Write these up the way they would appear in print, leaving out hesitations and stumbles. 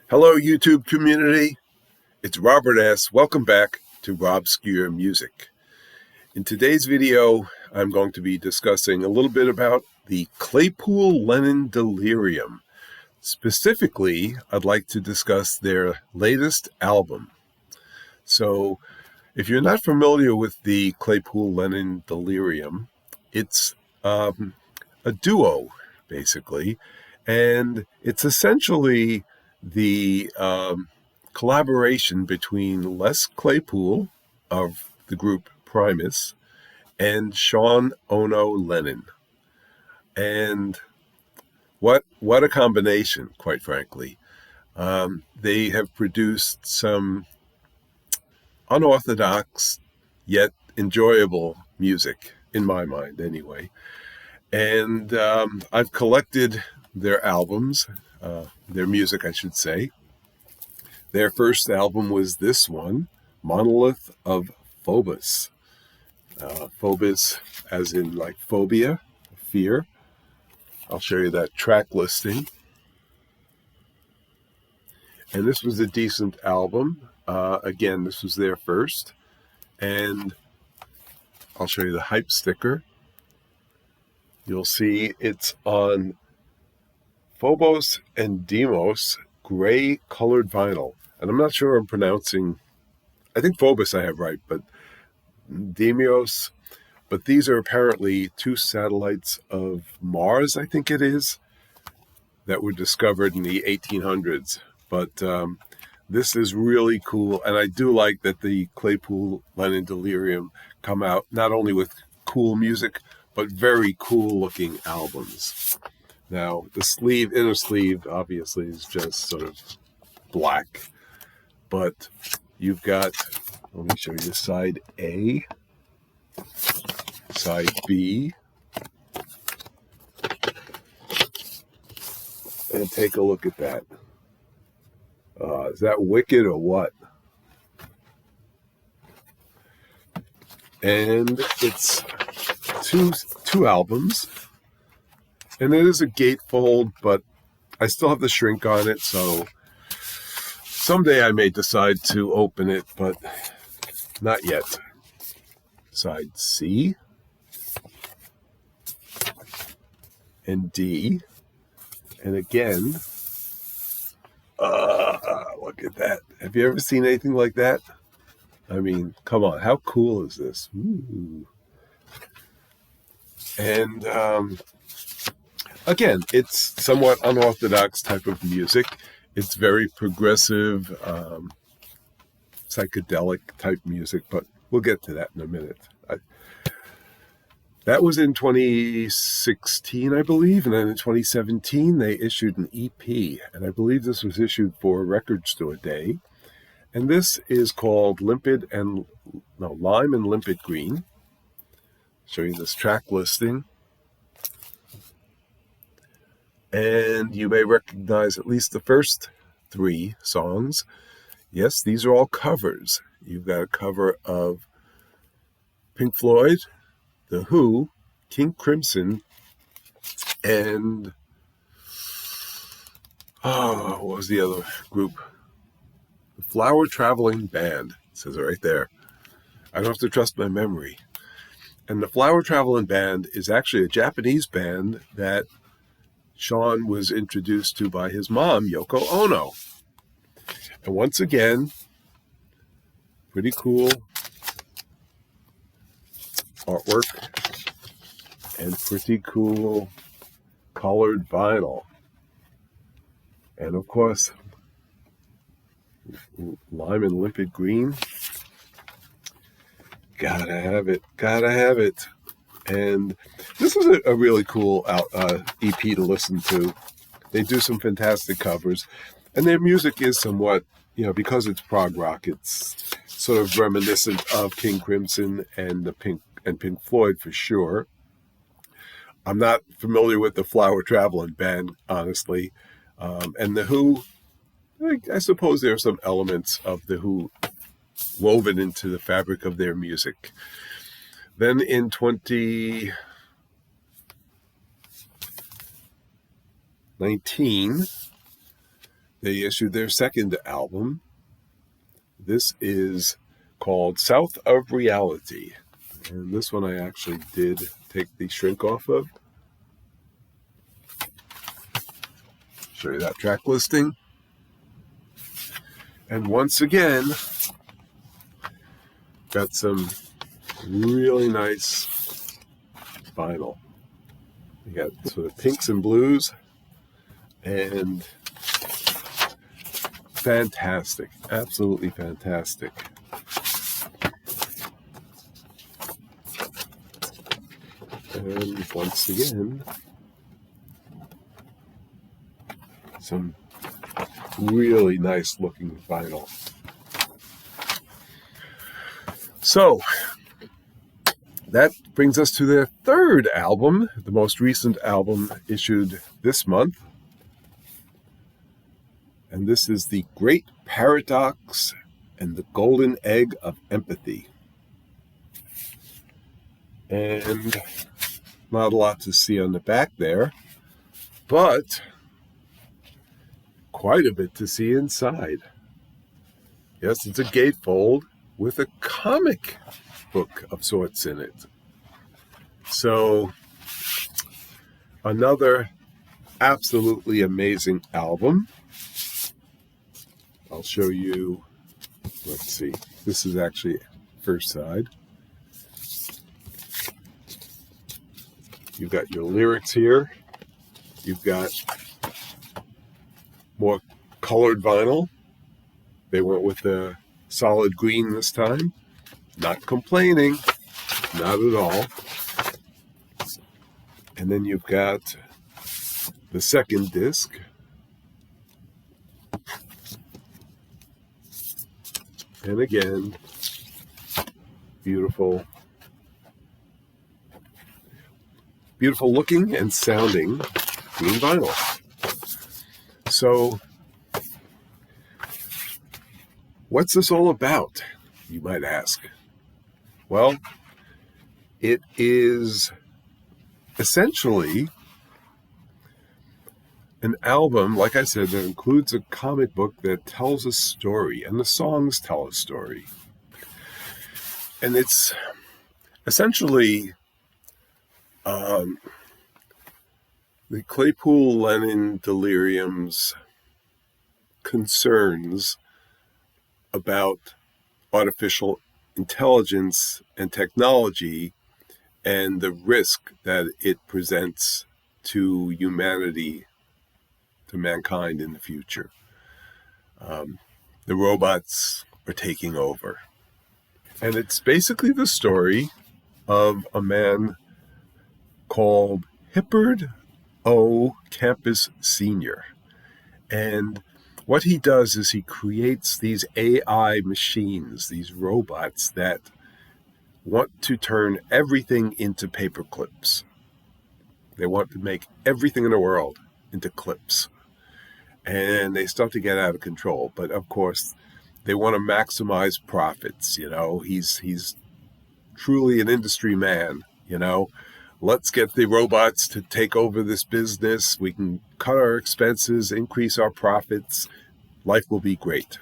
Hello, YouTube community. It's Robert S. Welcome back to RobScure Music. In today's video, I'm going to be discussing a little bit about the Claypool Lennon Delirium. Specifically, I'd like to discuss their latest album. So, if you're not familiar with the Claypool Lennon Delirium, it's a duo, basically, and it's essentially the collaboration between Les Claypool of the group Primus and Sean Ono Lennon. And what a combination, quite frankly. They have produced some unorthodox yet enjoyable music, in my mind anyway. And I've collected their albums, their music, I should say. Their first album was this one, Monolith of Phobos. Phobos as in like phobia, fear. I'll show you that track listing. And this was a decent album. Again, this was their first. And I'll show you the hype sticker. You'll see it's on Phobos and Demos gray colored vinyl. And I'm not sure I'm pronouncing, I think Phobos I have right, but Demos. But these are apparently two satellites of Mars, I think it is, that were discovered in the 1800s. But this is really cool. And I do like that the Claypool Lennon Delirium come out not only with cool music, but very cool looking albums. Now, the sleeve, inner sleeve, obviously is just sort of black. But you've got, let me show you side A, side B, and take a look at that. Is that wicked or what? And it's two albums. And it is a gatefold, but I still have the shrink on it, so someday I may decide to open it, but not yet. Side C and D. And again, look at that. Have you ever seen anything like that? I mean, come on, how cool is this? Ooh. And again, it's somewhat unorthodox type of music. It's very progressive, psychedelic type music, but we'll get to that in a minute. That was in 2016, I believe, and then in 2017 they issued an EP, and I believe this was issued for Record Store Day. And this is called Lime and Limpid Green. Show you this track listing. And you may recognize at least the first three songs. Yes, these are all covers. You've got a cover of Pink Floyd, The Who, King Crimson, and what was the other group? The Flower Traveling Band. It says it right there. I don't have to trust my memory. And the Flower Traveling Band is actually a Japanese band that Sean was introduced to by his mom, Yoko Ono. And once again, pretty cool artwork and pretty cool colored vinyl. And of course, lime and limpid green. Gotta have it. And this is a really cool EP to listen to. They do some fantastic covers. And their music is somewhat, because it's prog rock, it's sort of reminiscent of King Crimson and Pink Floyd for sure. I'm not familiar with the Flower Traveling Band, honestly. And The Who, I suppose there are some elements of The Who woven into the fabric of their music. Then in 2019, They issued their second album. This is called South of Reality. And this one I actually did take the shrink off of. Show you that track listing. And once again, got some really nice vinyl. You got sort of pinks and blues, and fantastic, absolutely fantastic. And once again, some really nice looking vinyl. So that brings us to their third album, the most recent album issued this month. And this is The Great Parrot-Ox and the Golden Egg of Empathy. And not a lot to see on the back there, but quite a bit to see inside. Yes, it's a gatefold with a comic book of sorts in it. So, another absolutely amazing album. I'll show you, let's see, this is actually first side. You've got your lyrics here. You've got more colored vinyl. They went with the solid green this time. Not complaining, not at all. And then you've got the second disc. And again, beautiful looking and sounding green vinyl. So, what's this all about, you might ask? Well, it is essentially an album, like I said, that includes a comic book that tells a story, and the songs tell a story. And it's essentially the Claypool Lennon Delirium's concerns about artificial intelligence and technology and the risk that it presents to humanity, to mankind in the future. The robots are taking over. And it's basically the story of a man called Hippard O. Campus Sr. And what he does is he creates these AI machines, these robots that want to turn everything into paper clips. They want to make everything in the world into clips. And they start to get out of control. But of course, they want to maximize profits. You know, he's truly an industry man. You know, let's get the robots to take over this business. We can cut our expenses, increase our profits. Life will be great.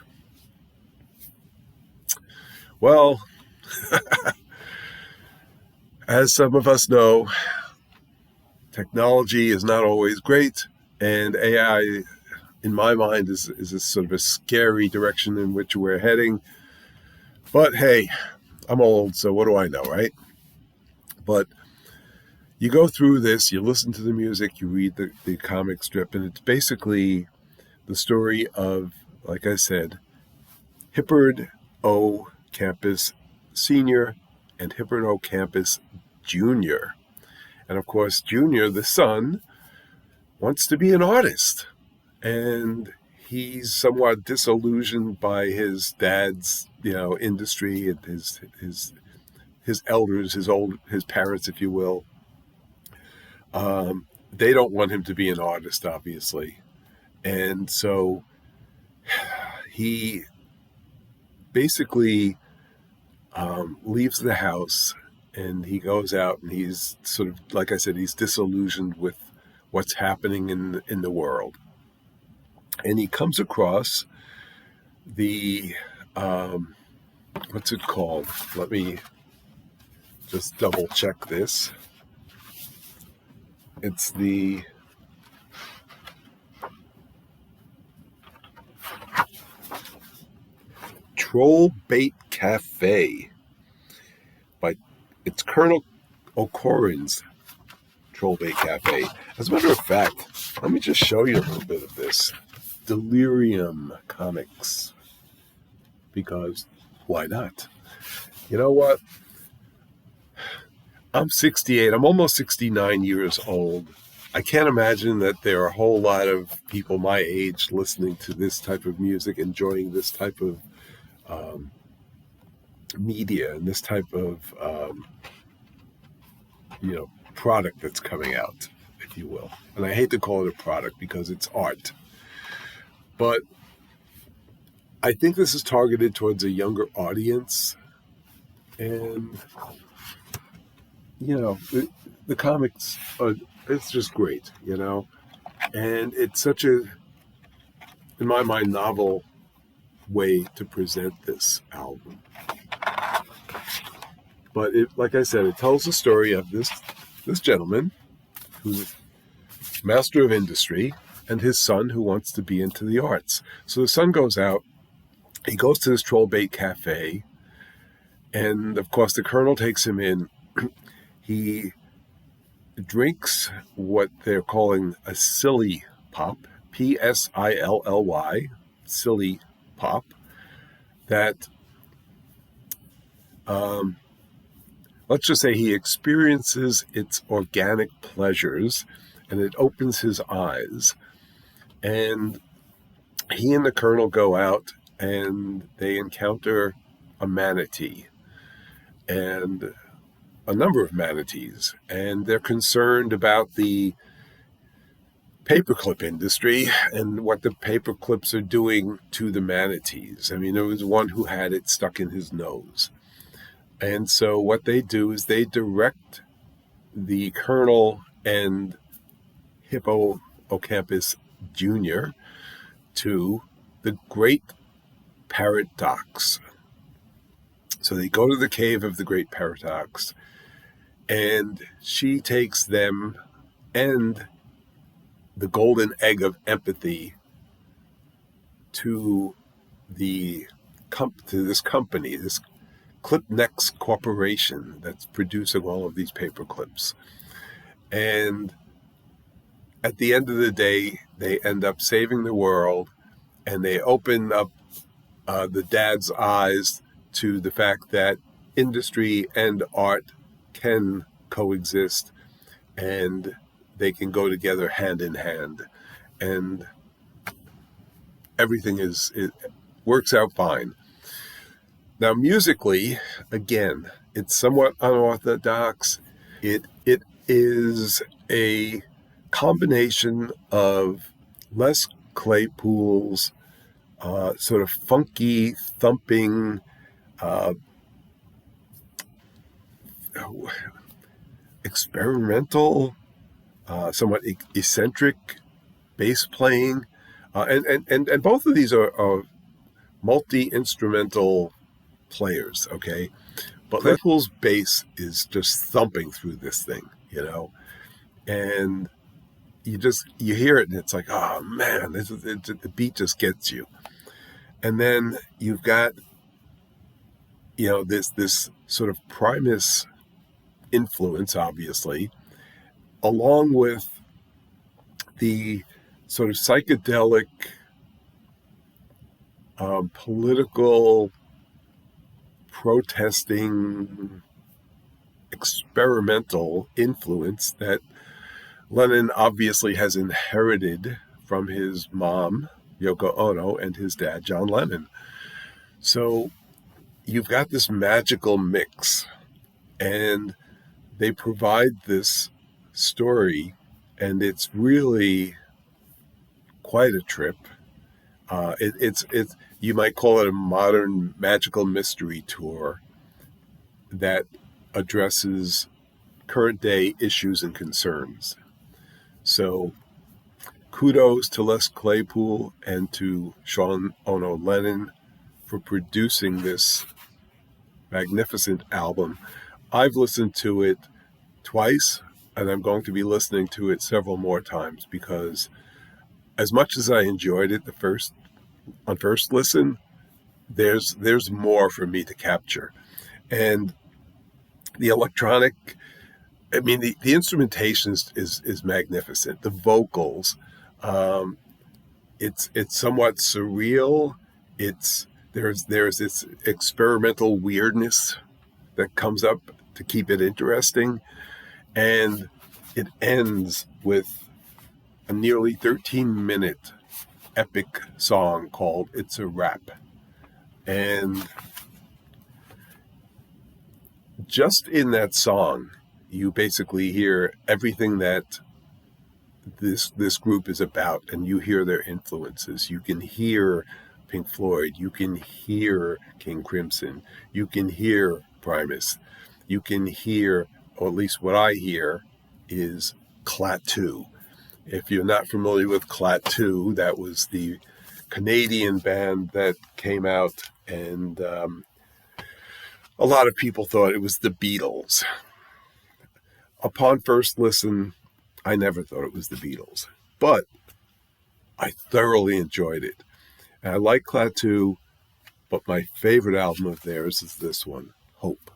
Well, as some of us know, technology is not always great, and AI, in my mind, is a sort of a scary direction in which we're heading. But hey, I'm old, so what do I know, right? But you go through this, you listen to the music, you read the comic strip, and it's basically the story of, like I said, Hippard O. Campus Sr. and Hippard O. Campus Jr. And of course, Jr., the son, wants to be an artist. And he's somewhat disillusioned by his dad's, industry and his elders, his parents, if you will. They don't want him to be an artist, obviously. And so he basically leaves the house and he goes out and he's sort of, like I said, he's disillusioned with what's happening in the world. And he comes across the, what's it called? Let me just double check this. It's the Troll Bait Cafe by, it's Colonel O'Corrin's Troll Bait Cafe. As a matter of fact, let me just show you a little bit of this. Delirium Comics. Because why not? You know what? I'm 68. I'm almost 69 years old. I can't imagine that there are a whole lot of people my age listening to this type of music, enjoying this type of media and this type of product that's coming out, if you will. And I hate to call it a product because it's art. But I think this is targeted towards a younger audience. And, the comics, it's just great, And it's such a, in my mind, novel way to present this album. But like I said, it tells the story of this gentleman who's master of industry and his son who wants to be into the arts. So the son goes out, he goes to this Troll Bait Cafe, and of course the Colonel takes him in. He drinks what they're calling a silly pop, P-S-I-L-L-Y, silly pop, that let's just say he experiences its organic pleasures and it opens his eyes. And he and the Colonel go out and they encounter a manatee and a number of manatees. And they're concerned about the paperclip industry and what the paperclips are doing to the manatees. I mean, there was one who had it stuck in his nose. And so what they do is they direct the Colonel and Hippocampus Jr. to the great Parrot-Ox. So they go to the cave of the great Parrot-Ox, and she takes them and the golden egg of empathy to this company, this Clipnex Corporation that's producing all of these paper clips. And at the end of the day, they end up saving the world, and they open up the dad's eyes to the fact that industry and art can coexist, and they can go together hand in hand. And everything it works out fine. Now, musically, again, it's somewhat unorthodox. It is a combination of Les Claypool's sort of funky, thumping, experimental, somewhat eccentric bass playing, and both of these are multi-instrumental players, okay? But Claypool's bass is just thumping through this thing, and you hear it and it's like, oh man, the beat just gets you. And then you've got, this sort of Primus influence, obviously, along with the sort of psychedelic, political, protesting, experimental influence that Lennon obviously has inherited from his mom, Yoko Ono, and his dad, John Lennon. So you've got this magical mix, and they provide this story, and it's really quite a trip. It's you might call it a modern magical mystery tour that addresses current day issues and concerns. So kudos to Les Claypool and to Sean Ono Lennon for producing this magnificent album. I've listened to it twice, and I'm going to be listening to it several more times, because as much as I enjoyed it on first listen, there's more for me to capture. And the electronic, I mean, the instrumentation is magnificent. The vocals, it's somewhat surreal. There's this experimental weirdness that comes up to keep it interesting, and it ends with a nearly 13-minute epic song called "It's a Wrap." And just in that song, you basically hear everything that this group is about, and you hear their influences. You can hear Pink Floyd, you can hear King Crimson, you can hear Primus, you can hear, or at least what I hear, is Claypool. If you're not familiar with Claypool, that was the Canadian band that came out, and a lot of people thought it was the Beatles. Upon first listen, I never thought it was the Beatles, but I thoroughly enjoyed it. And I like Claypool, but my favorite album of theirs is this one, Hope.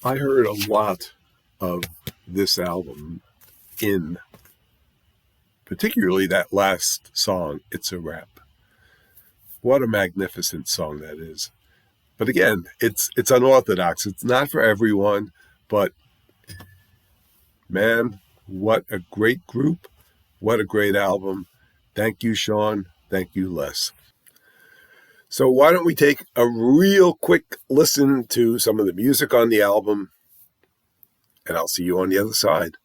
I heard a lot of this album in particularly that last song, It's a Wrap. What a magnificent song that is. But again, it's unorthodox. It's not for everyone, but man, what a great group. What a great album. Thank you, Sean. Thank you, Les. So why don't we take a real quick listen to some of the music on the album, and I'll see you on the other side.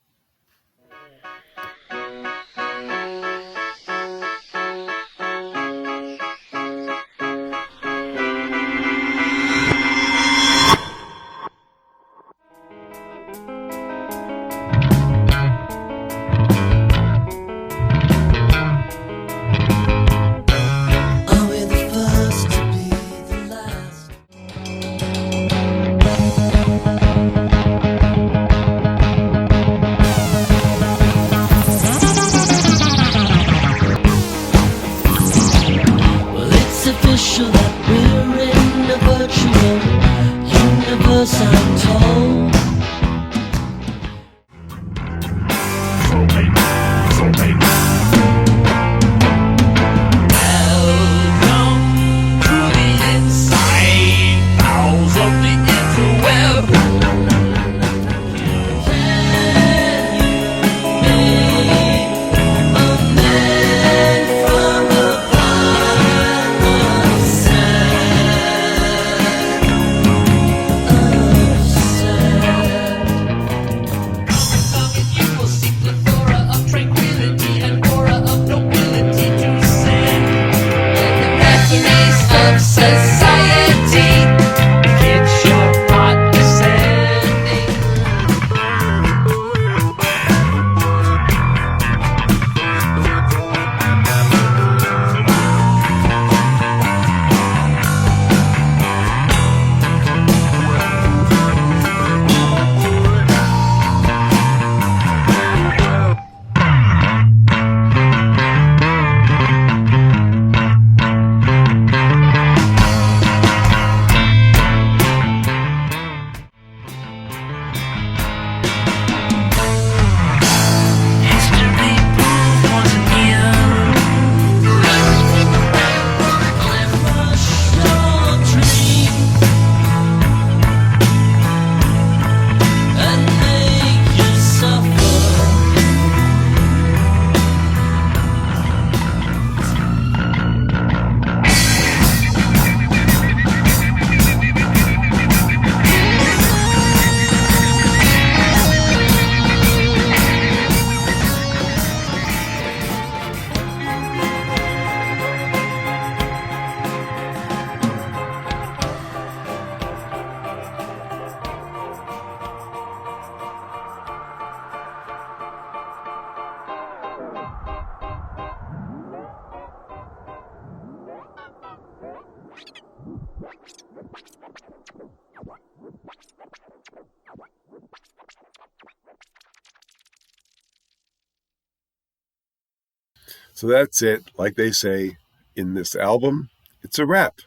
So that's it. Like they say in this album, it's a wrap.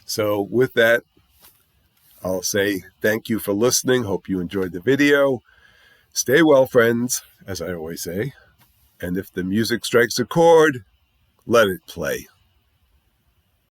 So with that, I'll say thank you for listening. Hope you enjoyed the video. Stay well, friends, as I always say. And if the music strikes a chord, let it play.